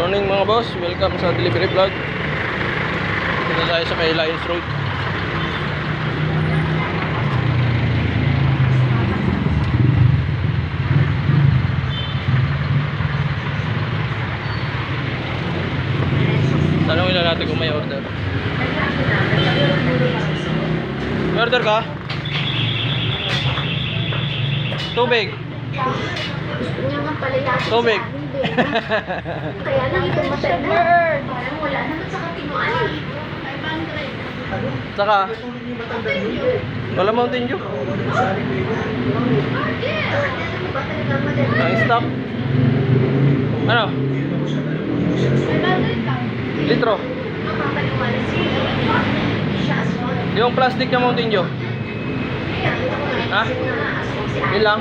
Morning mga boss, welcome sa delivery vlog. Dito tayo sa may Lions Road. Tanongin lang natin kung may order. May order ka? Tubig. Tubig. Kaya lang ito matagal. Parang wala naman sa katinuan. Saka wala Mountain Dew. Ang stock. Ano? Litro. Yung plastic na Mountain Dew. Ha? Yun lang.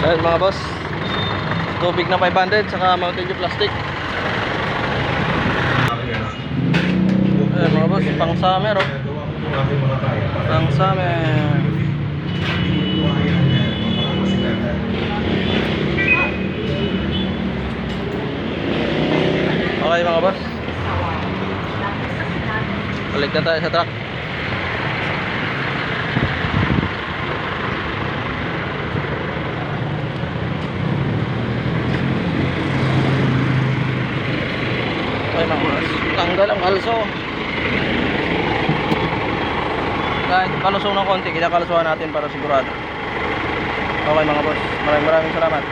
Ayan mga boss, tubig na 500 saka Mountain Dew plastic. Ayan mga boss, pang summer oh. Pang summer. Okay mga boss, balik na tayo sa truck. Okay mga boss, tanggal ang kalso. Kahit kalusong ng konti, kinakalusuhan natin para sigurado. Okay mga boss, maraming salamat.